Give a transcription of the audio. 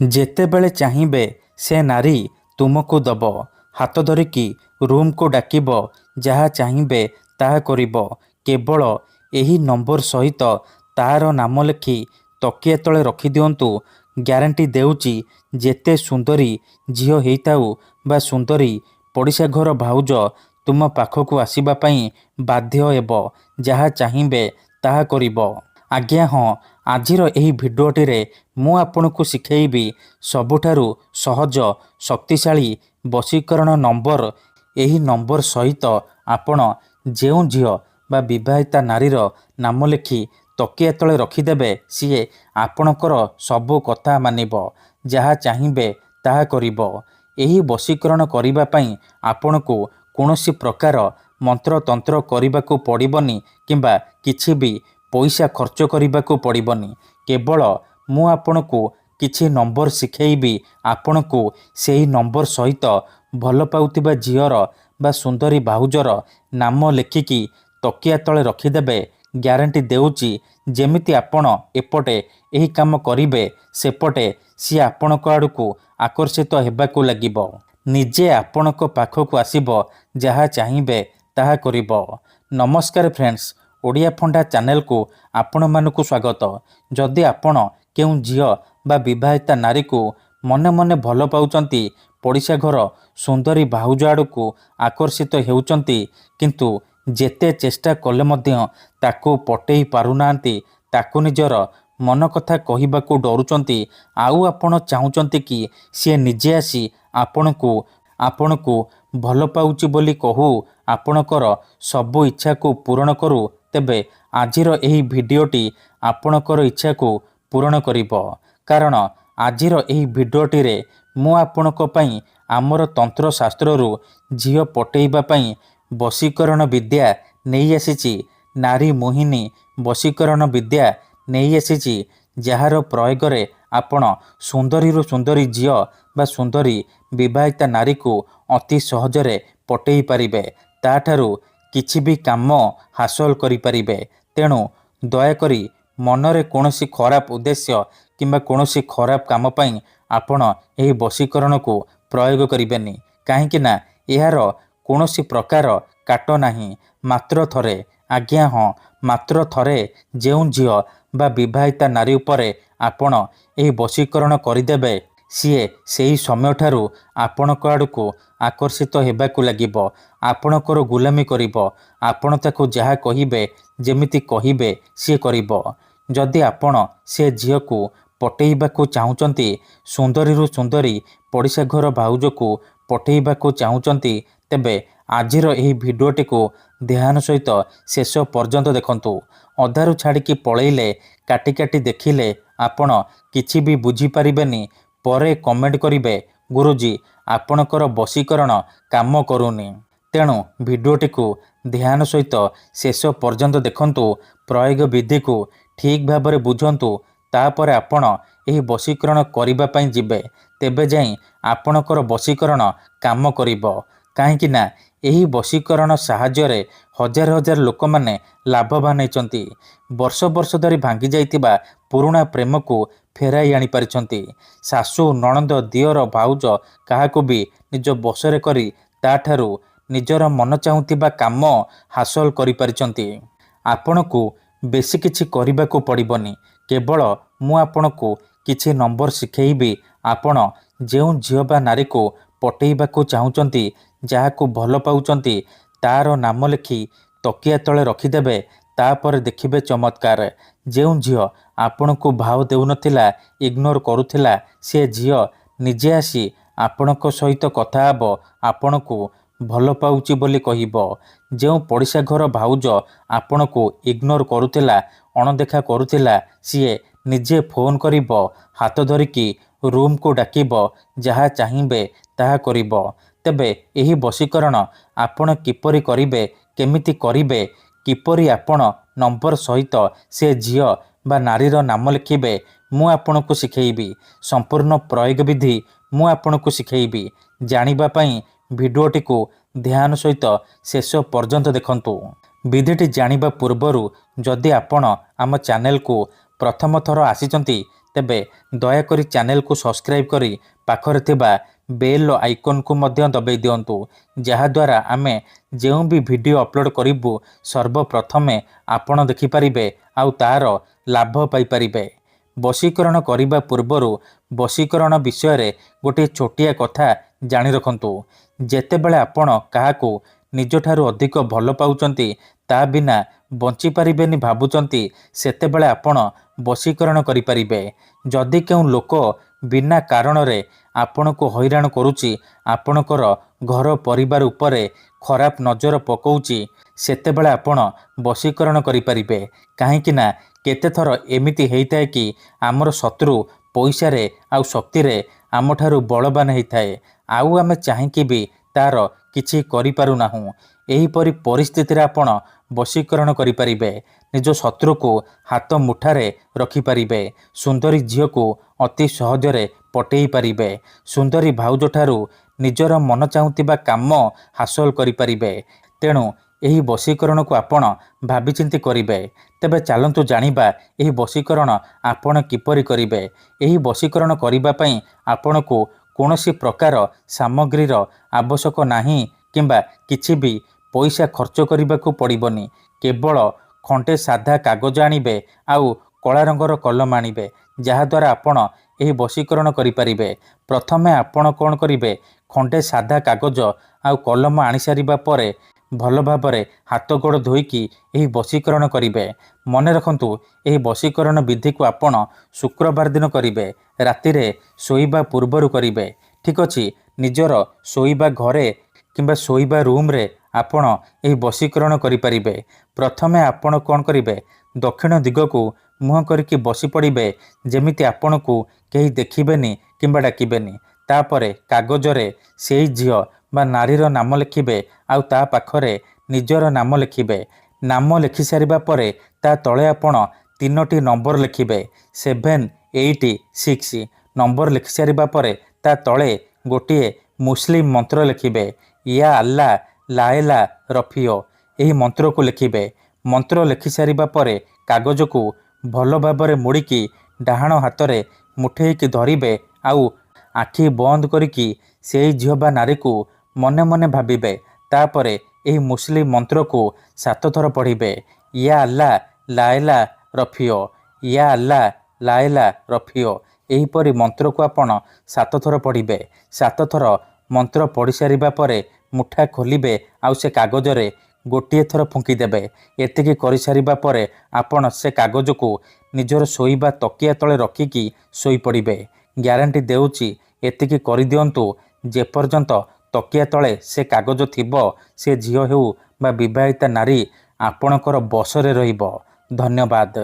ଯେତେବେଳେ ଚାହିଁବେ ସେ ନାରୀ ତୁମକୁ ଦବ, ହାତ ଧରିକି ରୁମ୍କୁ ଡାକିବ, ଯାହା ଚାହିଁବେ ତାହା କରିବ। କେବଳ ଏହି ନମ୍ବର ସହିତ ତାହାର ନାମ ଲେଖି ତକିଆ ତଳେ ରଖିଦିଅନ୍ତୁ। ଗ୍ୟାରେଣ୍ଟି ଦେଉଛି, ଯେତେ ସୁନ୍ଦରୀ ଝିଅ ହେଇଥାଉ ବା ସୁନ୍ଦରୀ ପଡ଼ିଶା ଘର ଭାଉଜ ତୁମ ପାଖକୁ ଆସିବା ପାଇଁ ବାଧ୍ୟ ହେବ। ଯାହା ଚାହିଁବେ ତାହା କରିବ। ଆଜ୍ଞା ହଁ, ଆଜିର ଏହି ଭିଡ଼ିଓଟିରେ ମୁଁ ଆପଣଙ୍କୁ ଶିଖେଇବି ସବୁଠାରୁ ସହଜ ଶକ୍ତିଶାଳୀ ବଶୀକରଣ ନମ୍ବର। ଏହି ନମ୍ବର ସହିତ ଆପଣ ଯେଉଁ ଝିଅ ବା ବିବାହିତା ନାରୀର ନାମ ଲେଖି ତକିଆ ତଳେ ରଖିଦେବେ, ସିଏ ଆପଣଙ୍କର ସବୁ କଥା ମାନିବ, ଯାହା ଚାହିଁବେ ତାହା କରିବ। ଏହି ବଶୀକରଣ କରିବା ପାଇଁ ଆପଣଙ୍କୁ କୌଣସି ପ୍ରକାର ମନ୍ତ୍ରତନ୍ତ୍ର କରିବାକୁ ପଡ଼ିବନି କିମ୍ବା କିଛି ବି ପଇସା ଖର୍ଚ୍ଚ କରିବାକୁ ପଡ଼ିବନି। କେବଳ ମୁଁ ଆପଣଙ୍କୁ କିଛି ନମ୍ବର ଶିଖେଇବି। ଆପଣଙ୍କୁ ସେହି ନମ୍ବର ସହିତ ଭଲ ପାଉଥିବା ଝିଅର ବା ସୁନ୍ଦରୀ ଭାଉଜର ନାମ ଲେଖିକି ତକିଆ ତଳେ ରଖିଦେବେ। ଗ୍ୟାରେଣ୍ଟି ଦେଉଛି, ଯେମିତି ଆପଣ ଏପଟେ ଏହି କାମ କରିବେ, ସେପଟେ ସିଏ ଆପଣଙ୍କ ଆଡ଼କୁ ଆକର୍ଷିତ ହେବାକୁ ଲାଗିବ। ନିଜେ ଆପଣଙ୍କ ପାଖକୁ ଆସିବ, ଯାହା ଚାହିଁବେ ତାହା କରିବ। ନମସ୍କାର ଫ୍ରେଣ୍ଡସ୍, ଓଡ଼ିଆ ଫଣ୍ଡା ଚ୍ୟାନେଲକୁ ଆପଣମାନଙ୍କୁ ସ୍ୱାଗତ। ଯଦି ଆପଣ କେଉଁ ଝିଅ ବା ବିବାହିତା ନାରୀକୁ ମନେ ମନେ ଭଲ ପାଉଛନ୍ତି, ପଡ଼ିଶା ଘର ସୁନ୍ଦରୀ ଭାଉଜ ଆଡ଼କୁ ଆକର୍ଷିତ ହେଉଛନ୍ତି, କିନ୍ତୁ ଯେତେ ଚେଷ୍ଟା କଲେ ମଧ୍ୟ ତାକୁ ପଟେଇ ପାରୁନାହାନ୍ତି, ତାକୁ ନିଜର ମନ କଥା କହିବାକୁ ଡରୁଛନ୍ତି, ଆଉ ଆପଣ ଚାହୁଁଛନ୍ତି କି ସିଏ ନିଜେ ଆସି ଆପଣଙ୍କୁ ଭଲ ପାଉଛି ବୋଲି କହୁ, ଆପଣଙ୍କର ସବୁ ଇଚ୍ଛାକୁ ପୂରଣ କରୁ, ତେବେ ଆଜିର ଏହି ଭିଡ଼ିଓଟି ଆପଣଙ୍କର ଇଚ୍ଛାକୁ ପୂରଣ କରିବ। କାରଣ ଆଜିର ଏହି ଭିଡ଼ିଓଟିରେ ମୁଁ ଆପଣଙ୍କ ପାଇଁ ଆମର ତନ୍ତ୍ରଶାସ୍ତ୍ରରୁ ଝିଅ ପଟେଇବା ପାଇଁ ବଶୀକରଣ ବିଦ୍ୟା ନେଇ ଆସିଛି। ନାରୀ ମୋହିନୀ ବଶୀକରଣ ବିଦ୍ୟା ନେଇ ଆସିଛି, ଯାହାର ପ୍ରୟୋଗରେ ଆପଣ ସୁନ୍ଦରୀରୁ ସୁନ୍ଦରୀ ଝିଅ ବା ସୁନ୍ଦରୀ ବିବାହିତା ନାରୀକୁ ଅତି ସହଜରେ ପଟେଇ ପାରିବେ। ତାଠାରୁ କିଛି ବି କାମ ହାସଲ କରିପାରିବେ। ତେଣୁ ଦୟାକରି ମନରେ କୌଣସି ଖରାପ ଉଦ୍ଦେଶ୍ୟ କିମ୍ବା କୌଣସି ଖରାପ କାମ ପାଇଁ ଆପଣ ଏହି ବଶୀକରଣକୁ ପ୍ରୟୋଗ କରିବେନି। କାହିଁକି ନା ଏହାର କୌଣସି ପ୍ରକାର କାଟ ନାହିଁ। ମାତ୍ର ଥରେ, ଆଜ୍ଞା ହଁ, ମାତ୍ର ଥରେ ଯେଉଁ ଝିଅ ବା ବିବାହିତା ନାରୀ ଉପରେ ଆପଣ ଏହି ବଶୀକରଣ କରିଦେବେ, ସିଏ ସେହି ସମୟଠାରୁ ଆପଣଙ୍କ ଆଡ଼କୁ ଆକର୍ଷିତ ହେବାକୁ ଲାଗିବ, ଆପଣଙ୍କର ଗୁଲାମୀ କରିବ। ଆପଣ ତାକୁ ଯାହା କହିବେ, ଯେମିତି କହିବେ ସିଏ କରିବ। ଯଦି ଆପଣ ସେ ଝିଅକୁ ପଟେଇବାକୁ ଚାହୁଁଛନ୍ତି, ସୁନ୍ଦରୀରୁ ସୁନ୍ଦରୀ ପଡ଼ିଶା ଘର ଭାଉଜକୁ ପଟେଇବାକୁ ଚାହୁଁଛନ୍ତି, ତେବେ ଆଜିର ଏହି ଭିଡ଼ିଓଟିକୁ ଧ୍ୟାନ ସହିତ ଶେଷ ପର୍ଯ୍ୟନ୍ତ ଦେଖନ୍ତୁ। ଅଧାରୁ ଛାଡ଼ିକି ପଳେଇଲେ, କାଟି କାଟି ଦେଖିଲେ ଆପଣ କିଛି ବି ବୁଝିପାରିବେନି। ପରେ କମେଣ୍ଟ କରିବେ, ଗୁରୁଜୀ ଆପଣଙ୍କର ବଶୀକରଣ କାମ କରୁନି। ତେଣୁ ଭିଡ଼ିଓଟିକୁ ଧ୍ୟାନ ସହିତ ଶେଷ ପର୍ଯ୍ୟନ୍ତ ଦେଖନ୍ତୁ। ପ୍ରୟୋଗ ବିଧିକୁ ଠିକ୍ ଭାବରେ ବୁଝନ୍ତୁ। ତାପରେ ଆପଣ ଏହି ବଶୀକରଣ କରିବା ପାଇଁ ଯିବେ। ତେବେ ଯାଇ ଆପଣଙ୍କର ବଶୀକରଣ କାମ କରିବ। କାହିଁକି ନା ଏହି ବଶୀକରଣ ସାହାଯ୍ୟରେ ହଜାର ହଜାର ଲୋକମାନେ ଲାଭବାନ ହେଇଛନ୍ତି। ବର୍ଷ ବର୍ଷ ଧରି ଭାଙ୍ଗି ଯାଇଥିବା ପୁରୁଣା ପ୍ରେମକୁ ଫେରାଇ ଆଣିପାରିଛନ୍ତି। ଶାଶୁ, ନଣନ୍ଦ, ଦିଅର, ଭାଉଜ କାହାକୁ ବି ନିଜ ବଶରେ କରି ତାଠାରୁ ନିଜର ମନ ଚାହୁଁଥିବା କାମ ହାସଲ କରିପାରିଛନ୍ତି। ଆପଣଙ୍କୁ ବେଶୀ କିଛି କରିବାକୁ ପଡ଼ିବନି। କେବଳ ମୁଁ ଆପଣଙ୍କୁ କିଛି ନମ୍ବର ଶିଖେଇବି। ଆପଣ ଯେଉଁ ଝିଅ ବା ନାରୀକୁ ପଟେଇବାକୁ ଚାହୁଁଛନ୍ତି, ଯାହାକୁ ଭଲ ପାଉଛନ୍ତି, ତାର ନାମ ଲେଖି ତକିଆ ତଳେ ରଖିଦେବେ। ତାପରେ ଦେଖିବେ ଚମତ୍କାର। ଯେଉଁ ଝିଅ ଆପଣଙ୍କୁ ଭାव ଦେଉନଥିଲା, ଇଗ୍ନୋର କରୁଥିଲା, ସେ ଝିଅ ନିଜେ ଆସି ଆପଣଙ୍କ ସହିତ କଥା ହେବ, ଆପଣଙ୍କୁ ଭଲ ପାଉଛି ବୋଲି କହିବ। ଯେଉଁ ପଡ଼ିଶା ଘର ଭାଉଜ ଆପଣଙ୍କୁ ଇଗ୍ନୋର କରୁଥିଲା, ଅଣଦେଖା କରୁଥିଲା, ସିଏ ନିଜେ ଫୋନ୍ କରିବ, ହାତ ଧରିକି ରୁମ୍କୁ ଡାକିବ, ଯାହା ଚାହିଁବେ ତାହା କରିବ। ତେବେ ଏହି ବଶୀକରଣ ଆପଣ କିପରି କରିବେ, କେମିତି କରିବେ, କିପରି ଆପଣ ନମ୍ବର ସହିତ ସେ ଝିଅ ବା ନାରୀର ନାମ ଲେଖିବେ, ମୁଁ ଆପଣଙ୍କୁ ଶିଖେଇବି। ସମ୍ପୂର୍ଣ୍ଣ ପ୍ରୟୋଗ ବିଧି ମୁଁ ଆପଣଙ୍କୁ ଶିଖେଇବି। ଜାଣିବା ପାଇଁ ଭିଡ଼ିଓଟିକୁ ଧ୍ୟାନ ସହିତ ଶେଷ ପର୍ଯ୍ୟନ୍ତ ଦେଖନ୍ତୁ। ବିଧିଟି ଜାଣିବା ପୂର୍ବରୁ ଯଦି ଆପଣ ଆମ ଚ୍ୟାନେଲକୁ ପ୍ରଥମ ଥର ଆସିଛନ୍ତି, ତେବେ ଦୟାକରି ଚ୍ୟାନେଲକୁ ସବସ୍କ୍ରାଇବ୍ କରି ପାଖରେ ଥିବା ବେଲ୍ ଆଇକନ୍କୁ ମଧ୍ୟ ଦବାଇ ଦିଅନ୍ତୁ, ଯାହାଦ୍ୱାରା ଆମେ ଯେଉଁ ବି ଭିଡ଼ିଓ ଅପଲୋଡ଼ କରିବୁ ସର୍ବପ୍ରଥମେ ଆପଣ ଦେଖିପାରିବେ ଆଉ ତାର ଲାଭ ପାଇପାରିବେ। ବଶୀକରଣ କରିବା ପୂର୍ବରୁ ବଶୀକରଣ ବିଷୟରେ ଗୋଟିଏ ଛୋଟିଆ କଥା ଜାଣି ରଖନ୍ତୁ। ଯେତେବେଳେ ଆପଣ କାହାକୁ ନିଜଠାରୁ ଅଧିକ ଭଲ ପାଉଛନ୍ତି, ତା ବିନା ବଞ୍ଚିପାରିବେନି ଭାବୁଛନ୍ତି, ସେତେବେଳେ ଆପଣ ବଶୀକରଣ କରିପାରିବେ। ଯଦି କେଉଁ ଲୋକ ବିନା କାରଣରେ ଆପଣଙ୍କୁ ହଇରାଣ କରୁଛି, ଆପଣଙ୍କର ଘର ପରିବାର ଉପରେ ଖରାପ ନଜର ପକାଉଛି, ସେତେବେଳେ ଆପଣ ବଶୀକରଣ କରିପାରିବେ। କାହିଁକି ନା କେତେଥର ଏମିତି ହେଇଥାଏ କି ଆମର ଶତ୍ରୁ ପଇସାରେ ଆଉ ଶକ୍ତିରେ ଆମଠାରୁ ବଳବାନ ହେଇଥାଏ, ଆଉ ଆମେ ଚାହିଁକି ବି ତାର କିଛି କରିପାରୁନାହୁଁ। ଏହିପରି ପରିସ୍ଥିତିରେ ଆପଣ ବଶୀକରଣ କରିପାରିବେ। ନିଜ ଶତ୍ରୁକୁ ହାତ ମୁଠାରେ ରଖିପାରିବେ। ସୁନ୍ଦରୀ ଝିଅକୁ ଅତି ସହଜରେ ପଟେଇ ପାରିବେ। ସୁନ୍ଦରୀ ଭାଉଜଠାରୁ ନିଜର ମନ ଚାହୁଁଥିବା କାମ ହାସଲ କରିପାରିବେ। ତେଣୁ ଏହି ବଶୀକରଣକୁ ଆପଣ ଭାବିଚିନ୍ତି କରିବେ। ତେବେ ଚାଲନ୍ତୁ ଜାଣିବା ଏହି ବଶୀକରଣ ଆପଣ କିପରି କରିବେ। ଏହି ବଶୀକରଣ କରିବା ପାଇଁ ଆପଣଙ୍କୁ କୌଣସି ପ୍ରକାର ସାମଗ୍ରୀର ଆବଶ୍ୟକ ନାହିଁ କିମ୍ବା କିଛି ବି ପଇସା ଖର୍ଚ୍ଚ କରିବାକୁ ପଡ଼ିବନି। କେବଳ ଖଣ୍ଡେ ସାଧା କାଗଜ ଆଣିବେ ଆଉ କଳା ରଙ୍ଗର କଲମ ଆଣିବେ, ଯାହାଦ୍ୱାରା ଆପଣ ଏହି ବଶୀକରଣ କରିପାରିବେ। ପ୍ରଥମେ ଆପଣ କ'ଣ କରିବେ, ଖଣ୍ଡେ ସାଧା କାଗଜ ଆଉ କଲମ ଆଣିସାରିବା ପରେ ଭଲ ଭାବରେ ହାତ ଗୋଡ଼ ଧୋଇକି ଏହି ବଶୀକରଣ କରିବେ। ମନେ ରଖନ୍ତୁ, ଏହି ବଶୀକରଣ ବିଧିକୁ ଆପଣ ଶୁକ୍ରବାର ଦିନ କରିବେ। ରାତିରେ ଶୋଇବା ପୂର୍ବରୁ କରିବେ। ଠିକ୍ ଅଛି। ନିଜର ଶୋଇବା ଘରେ କିମ୍ବା ଶୋଇବା ରୁମ୍ରେ ଆପଣ ଏହି ବଶୀକରଣ କରିପାରିବେ। ପ୍ରଥମେ ଆପଣ କ'ଣ କରିବେ, ଦକ୍ଷିଣ ଦିଗକୁ ମୁହଁ କରିକି ବସି ପଡ଼ିବେ, ଯେମିତି ଆପଣଙ୍କୁ କେହି ଦେଖିବେନି କିମ୍ବା ଡାକିବେନି। ତାପରେ କାଗଜରେ ସେଇ ଝିଅ ବା ନାରୀର ନାମ ଲେଖିବେ ଆଉ ତା ପାଖରେ ନିଜର ନାମ ଲେଖିବେ। ନାମ ଲେଖିସାରିବା ପରେ ତା ତଳେ ଆପଣ 3ଟି ନମ୍ବର ଲେଖିବେ। 786 ନମ୍ବର ଲେଖିସାରିବା ପରେ ତା ତଳେ ଗୋଟିଏ ମୁସଲିମ ମନ୍ତ୍ର ଲେଖିବେ। ୟା ଆଲ୍ଲା ଲାଏଲା ରଫିଓ, ଏହି ମନ୍ତ୍ରକୁ ଲେଖିବେ। ମନ୍ତ୍ର ଲେଖିସାରିବା ପରେ କାଗଜକୁ ଭଲ ଭାବରେ ମୋଡ଼ିକି ଡାହାଣ ହାତରେ ମୁଠେଇକି ଧରିବେ ଆଉ ଆଖି ବନ୍ଦ କରିକି ସେଇ ଝିଅ ବା ନାରୀକୁ ମନେ ମନେ ଭାବିବେ। ତାପରେ ଏହି ମୁସଲିମ ମନ୍ତ୍ରକୁ 7 ଥର ପଢ଼ିବେ। ୟା ଆଲ୍ଲା ଲାଏଲା ରଫିଓ, ୟା ଆଲ୍ଲା ଲାଏଲା ରଫିଓ। ଏହିପରି ମନ୍ତ୍ରକୁ ଆପଣ 7 ଥର ପଢ଼ିବେ। 7 ଥର ମନ୍ତ୍ର ପଢ଼ି ସାରିବା ପରେ ମୁଠା ଖୋଲିବେ ଆଉ ସେ କାଗଜରେ ଗୋଟିଏ ଥର ଫୁଙ୍କିଦେବେ। ଏତିକି କରିସାରିବା ପରେ ଆପଣ ସେ କାଗଜକୁ ନିଜର ଶୋଇବା ତକିଆ ତଳେ ରଖିକି ଶୋଇପଡ଼ିବେ। ଗ୍ୟାରେଣ୍ଟି ଦେଉଛି, ଏତିକି କରିଦିଅନ୍ତୁ, ଯେପର୍ଯ୍ୟନ୍ତ ତକିଆ ତଳେ ସେ କାଗଜ ଥିବ, ସେ ଝିଅ ହେଉ ବା ବିବାହିତା ନାରୀ ଆପଣଙ୍କର ବଶରେ ରହିବ। ଧନ୍ୟବାଦ।